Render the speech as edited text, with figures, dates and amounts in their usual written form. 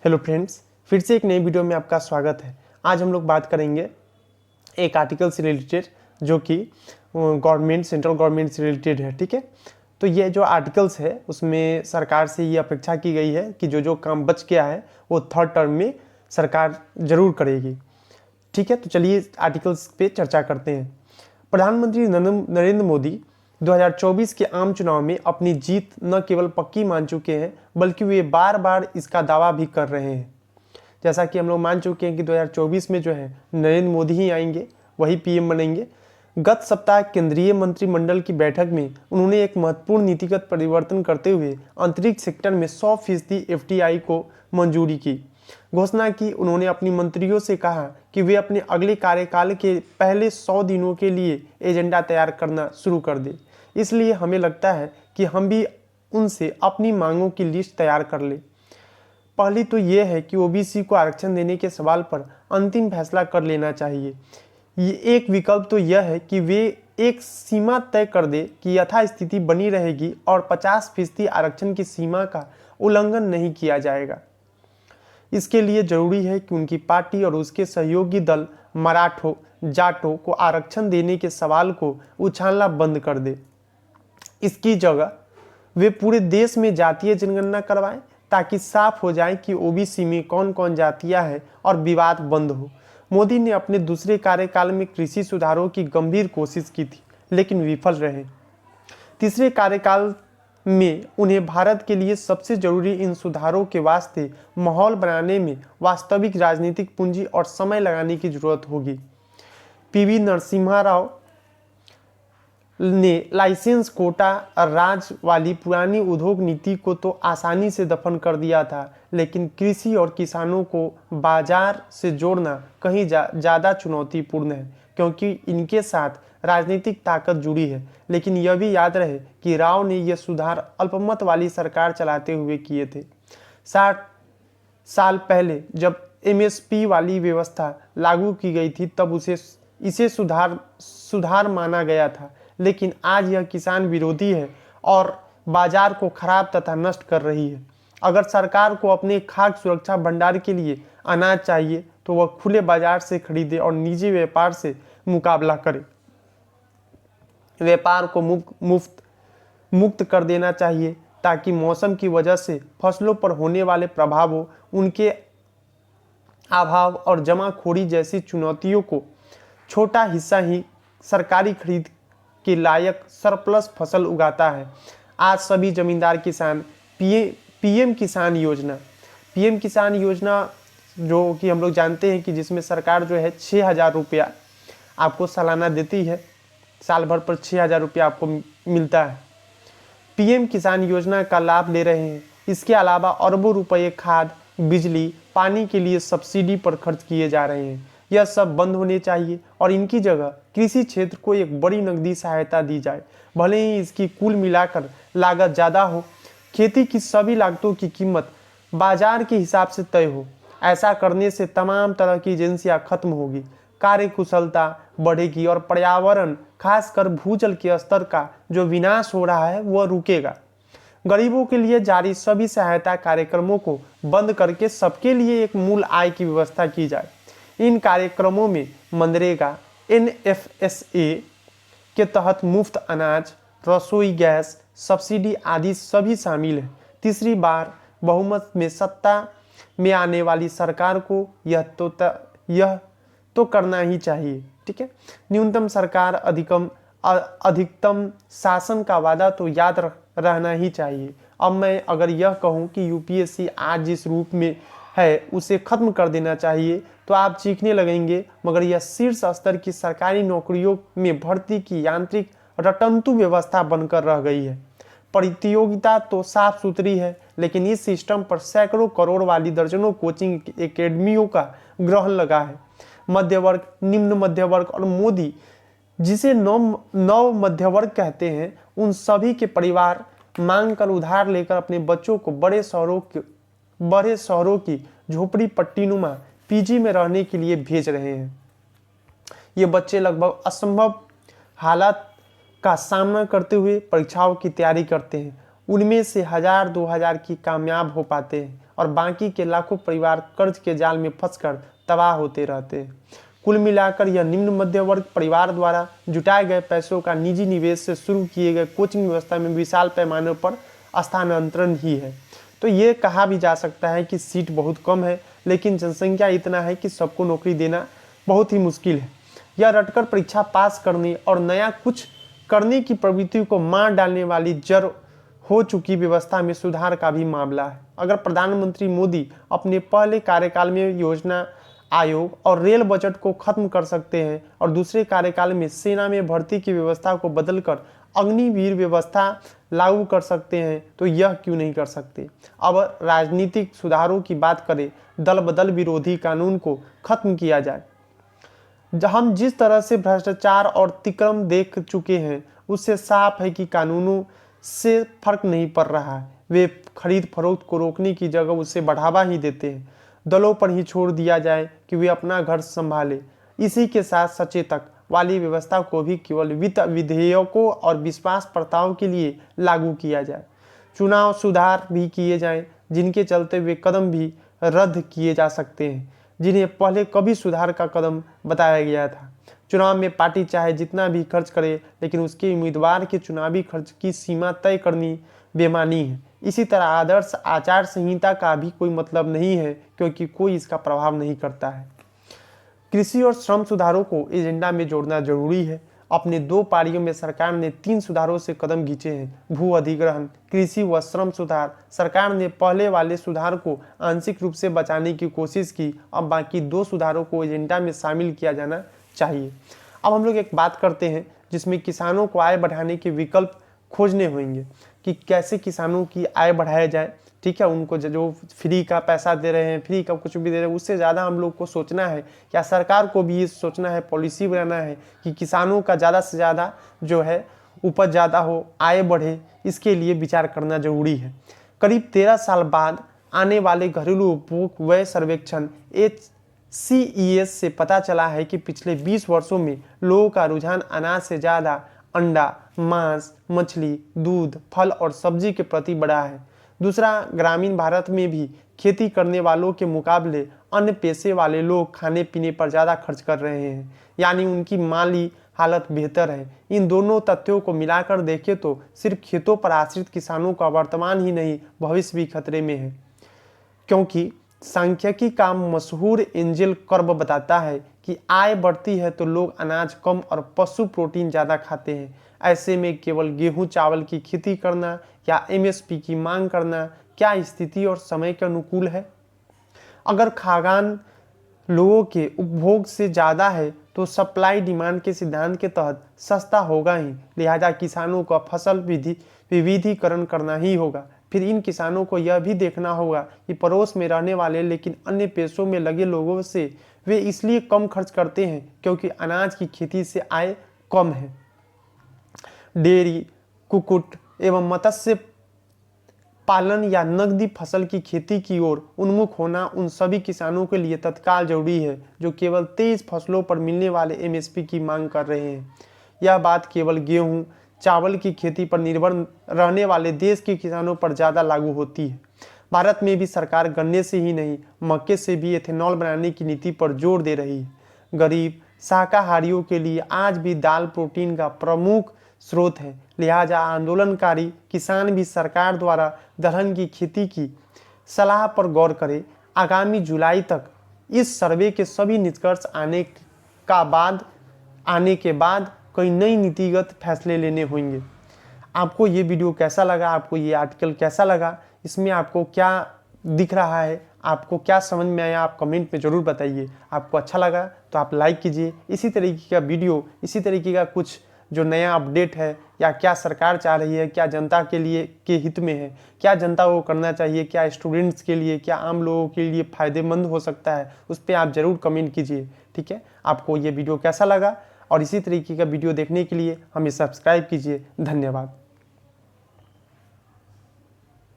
Hello friends, फिर से एक नई वीडियो में आपका स्वागत है। आज हम लोग बात करेंगे एक आर्टिकल से रिलेटेड जो कि सेंट्रल गवर्नमेंट से रिलेटेड है। ठीक है, तो ये जो आर्टिकल्स है उसमें सरकार से ये अपेक्षा की गई है कि जो काम बच गया है वो थर्ड टर्म में सरकार जरूर करेगी। ठीक है, तो चलिए आर्टिकल्स पे चर्चा करते हैं। प्रधानमंत्री नरेंद्र मोदी 2024 के आम चुनाव में अपनी जीत न केवल पक्की मान चुके हैं बल्कि वे बार बार इसका दावा भी कर रहे हैं। जैसा कि हम लोग मान चुके हैं कि 2024 में जो है नरेंद्र मोदी ही आएंगे, वही पीएम बनेंगे। गत सप्ताह केंद्रीय मंत्रिमंडल की बैठक में उन्होंने एक महत्वपूर्ण नीतिगत परिवर्तन करते हुए अंतरिक्ष सेक्टर में 100% एफडीआई को मंजूरी की घोषणा की। उन्होंने अपनी मंत्रियों से कहा कि वे अपने अगले कार्यकाल के पहले 100 दिनों के लिए एजेंडा तैयार करना शुरू कर दें। इसलिए हमें लगता है कि हम भी उनसे अपनी मांगों की लिस्ट तैयार कर लें। पहली तो यह है कि ओबीसी को आरक्षण देने के सवाल पर अंतिम फैसला कर लेना चाहिए। ये एक विकल्प तो यह है कि वे एक सीमा तय कर दे कि यथास्थिति बनी रहेगी और 50% आरक्षण की सीमा का उल्लंघन नहीं किया जाएगा। इसके लिए जरूरी है कि उनकी पार्टी और उसके सहयोगी दल मराठों जाटों को आरक्षण देने के सवाल को उछालना बंद कर दे। इसकी जगह वे पूरे देश में जातीय जनगणना करवाएं ताकि साफ हो जाए कि ओबीसी में कौन कौन जातियां हैं और विवाद बंद हो। मोदी ने अपने दूसरे कार्यकाल में कृषि सुधारों की गंभीर कोशिश की थी लेकिन विफल रहे। तीसरे कार्यकाल में उन्हें भारत के लिए सबसे जरूरी इन सुधारों के वास्ते माहौल बनाने में वास्तविक राजनीतिक पूंजी और समय लगाने की जरूरत होगी। पीवी नरसिम्हा राव ने लाइसेंस कोटा राज वाली पुरानी उद्योग नीति को तो आसानी से दफन कर दिया था, लेकिन कृषि और किसानों को बाजार से जोड़ना कहीं ज़्यादा चुनौतीपूर्ण है क्योंकि इनके साथ राजनीतिक ताकत जुड़ी है। लेकिन यह भी याद रहे कि राव ने यह सुधार अल्पमत वाली सरकार चलाते हुए किए थे। 60 साल पहले जब एमएसपी वाली व्यवस्था लागू की गई थी तब इसे सुधार माना गया था, लेकिन आज यह किसान विरोधी है और बाजार को खराब तथा नष्ट कर रही है। अगर सरकार को अपने खाद्य सुरक्षा भंडार के लिए अनाज चाहिए तो वह खुले बाजार से खरीदे और निजी व्यापार से मुकाबला करे। व्यापार को मुक्त कर देना चाहिए ताकि मौसम की वजह से फसलों पर होने वाले प्रभावों, उनके अभाव और जमाखोरी जैसी चुनौतियों को छोटा हिस्सा ही सरकारी खरीद के लायक सरप्लस फसल उगाता है। आज सभी जमींदार किसान पीएम किसान योजना जो कि हम लोग जानते हैं कि जिसमें सरकार जो है 6,000 रुपया आपको सालाना देती है, साल भर पर 6,000 रुपया आपको मिलता है। पीएम किसान योजना का लाभ ले रहे हैं। इसके अलावा अरबों रुपये खाद, बिजली, पानी के लिए सब्सिडी पर खर्च किए जा रहे हैं। यह सब बंद होने चाहिए और इनकी जगह कृषि क्षेत्र को एक बड़ी नकदी सहायता दी जाए, भले ही इसकी कुल मिलाकर लागत ज़्यादा हो। खेती की सभी लागतों की कीमत बाजार के हिसाब से तय हो। ऐसा करने से तमाम तरह की एजेंसियां खत्म होगी, कार्यकुशलता बढ़ेगी और पर्यावरण, खासकर भूजल के स्तर का जो विनाश हो रहा है वह रुकेगा। गरीबों के लिए जारी सभी सहायता कार्यक्रमों को बंद करके सबके लिए एक मूल आय की व्यवस्था की जाए। इन कार्यक्रमों में मनरेगा, एनएफएसए के तहत मुफ्त अनाज, रसोई गैस सब्सिडी आदि सभी शामिल है। तीसरी बार बहुमत में सत्ता में आने वाली सरकार को यह तो करना ही चाहिए। ठीक है, न्यूनतम सरकार अधिकतम शासन का वादा तो याद रहना ही चाहिए। अब मैं अगर यह कहूँ कि यूपीएससी आज जिस रूप में है उसे खत्म कर देना चाहिए तो आप चीखने लगेंगे, मगर यह शीर्ष स्तर की सरकारी नौकरियों में भर्ती की यांत्रिक रटंतु व्यवस्था बनकर रह गई है। प्रतियोगिता तो साफ सुथरी है, लेकिन इस सिस्टम पर सैकड़ों करोड़ वाली दर्जनों कोचिंग एकेडमियों का ग्रहण लगा है। मध्य वर्ग, निम्न मध्य वर्ग और मोदी जिसे नव मध्य वर्ग कहते हैं, उन सभी के परिवार मांग कर उधार लेकर अपने बच्चों को बड़े शहरों की झोपड़ी पट्टीनुमा पीजी में रहने के लिए भेज रहे हैं। ये बच्चे लगभग असंभव हालात का सामना करते हुए परीक्षाओं की तैयारी करते हैं। उनमें से 1000-2000 की कामयाब हो पाते हैं और बाकी के लाखों परिवार कर्ज के जाल में फंसकर तबाह होते रहते हैं। कुल मिलाकर यह निम्न मध्य वर्ग परिवार द्वारा जुटाए गए पैसों का निजी निवेश से शुरू किए गए कोचिंग व्यवस्था में विशाल पैमाने पर स्थानांतरण ही है। तो ये कहा भी जा सकता है कि सीट बहुत कम है, लेकिन जनसंख्या इतना है कि सबको नौकरी देना बहुत ही मुश्किल है। यह रटकर परीक्षा पास करने और नया कुछ करने की प्रवृत्ति को मार डालने वाली जड़ हो चुकी व्यवस्था में सुधार का भी मामला है। अगर प्रधानमंत्री मोदी अपने पहले कार्यकाल में योजना आयोग और रेल बजट को खत्म कर सकते हैं और दूसरे कार्यकाल में सेना में भर्ती की व्यवस्था को बदलकर अग्निवीर व्यवस्था लागू कर सकते हैं, तो यह क्यों नहीं कर सकते। अब राजनीतिक सुधारों की बात करें, दल बदल विरोधी कानून को खत्म किया जाए। हम जिस तरह से भ्रष्टाचार और अतिक्रमण देख चुके हैं, उससे साफ है कि कानूनों से फर्क नहीं पड़ रहा है। वे खरीद फरोख्त को रोकने की जगह उसे बढ़ावा ही देते हैं। दलों पर ही छोड़ दिया जाए कि वे अपना घर संभाले। इसी के साथ सचेतक वाली व्यवस्था को भी केवल वित्त विधेयकों और विश्वास प्रथाओं के लिए लागू किया जाए। चुनाव सुधार भी किए जाएं, जिनके चलते वे कदम भी रद्द किए जा सकते हैं जिन्हें पहले कभी सुधार का कदम बताया गया था। चुनाव में पार्टी चाहे जितना भी खर्च करे, लेकिन उसके उम्मीदवार के चुनावी खर्च की सीमा तय करनी बेमानी है। इसी तरह आदर्श आचार संहिता का भी कोई मतलब नहीं है, क्योंकि कोई इसका प्रभाव नहीं करता है। कृषि और श्रम सुधारों को एजेंडा में जोड़ना जरूरी है। अपने 2 पारियों में सरकार ने 3 सुधारों से कदम खींचे हैं। भू अधिग्रहण, कृषि व श्रम सुधार। सरकार ने पहले वाले सुधार को आंशिक रूप से बचाने की कोशिश की। अब बाकी 2 सुधारों को एजेंडा में शामिल किया जाना चाहिए। अब हम लोग एक बात करते हैं जिसमें किसानों को आय बढ़ाने के विकल्प खोजने होंगे कि कैसे किसानों की आय बढ़ाया जाए। ठीक है, उनको जो फ्री का पैसा दे रहे हैं, फ्री का कुछ भी दे रहे हैं, उससे ज़्यादा हम लोग को सोचना है, या सरकार को भी ये सोचना है, पॉलिसी बनाना है कि किसानों का ज़्यादा से ज़्यादा जो है उपज ज़्यादा हो, आय बढ़े। इसके लिए विचार करना जरूरी है। करीब 13 साल बाद आने वाले घरेलू उपभोग व्यय सर्वेक्षण HCES से पता चला है कि पिछले 20 वर्षों में लोगों का रुझान अनाज से ज़्यादा अंडा, मांस, मछली, दूध, फल और सब्जी के प्रति बढ़ा है। दूसरा, ग्रामीण भारत में भी खेती करने वालों के मुकाबले अन्य पेशे वाले लोग खाने पीने पर ज़्यादा खर्च कर रहे हैं, यानी उनकी माली हालत बेहतर है। इन दोनों तथ्यों को मिलाकर देखें तो सिर्फ खेतों पर आश्रित किसानों का वर्तमान ही नहीं, भविष्य भी खतरे में है। क्योंकि सांख्यिकी का मशहूर एंजल कर्व बताता है कि आय बढ़ती है तो लोग अनाज कम और पशु प्रोटीन ज़्यादा खाते हैं। ऐसे में केवल गेहूं चावल की खेती करना या MSP की मांग करना क्या स्थिति और समय के अनुकूल है। अगर खाद्यान्न लोगों के उपभोग से ज़्यादा है तो सप्लाई डिमांड के सिद्धांत के तहत सस्ता होगा ही, लिहाजा किसानों को फसल विविधीकरण करना ही होगा। फिर इन किसानों को यह भी देखना होगा कि पड़ोस में रहने वाले लेकिन अन्य पेशों में लगे लोगों से वे इसलिए कम खर्च करते हैं क्योंकि अनाज की खेती से आय कम है। डेयरी, कुक्कुट एवं मत्स्य पालन या नकदी फसल की खेती की ओर उन्मुख होना उन सभी किसानों के लिए तत्काल जरूरी है जो केवल 23 फसलों पर मिलने वाले MSP की मांग कर रहे हैं। यह बात केवल गेहूं चावल की खेती पर निर्भर रहने वाले देश के किसानों पर ज़्यादा लागू होती है। भारत में भी सरकार गन्ने से ही नहीं, मक्के से भी एथेनॉल बनाने की नीति पर जोर दे रही है। गरीब शाकाहारियों के लिए आज भी दाल प्रोटीन का प्रमुख स्रोत है, लिहाजा आंदोलनकारी किसान भी सरकार द्वारा दलहन की खेती की सलाह पर गौर करें। आगामी जुलाई तक इस सर्वे के सभी निष्कर्ष आने के बाद कई नई नीतिगत फैसले लेने होंगे। आपको ये वीडियो कैसा लगा, आपको ये आर्टिकल कैसा लगा, इसमें आपको क्या दिख रहा है, आपको क्या समझ में आया, आप कमेंट में ज़रूर बताइए। आपको अच्छा लगा तो आप लाइक कीजिए। इसी तरीके का वीडियो, इसी तरीके का कुछ जो नया अपडेट है या क्या सरकार चाह रही है, क्या जनता के लिए के हित में है, क्या जनता को करना चाहिए, क्या स्टूडेंट्स के लिए, क्या आम लोगों के लिए फ़ायदेमंद हो सकता है, उस पर आप ज़रूर कमेंट कीजिए। ठीक है, आपको ये वीडियो कैसा लगा, और इसी तरीके का वीडियो देखने के लिए हमें सब्सक्राइब कीजिए। धन्यवाद।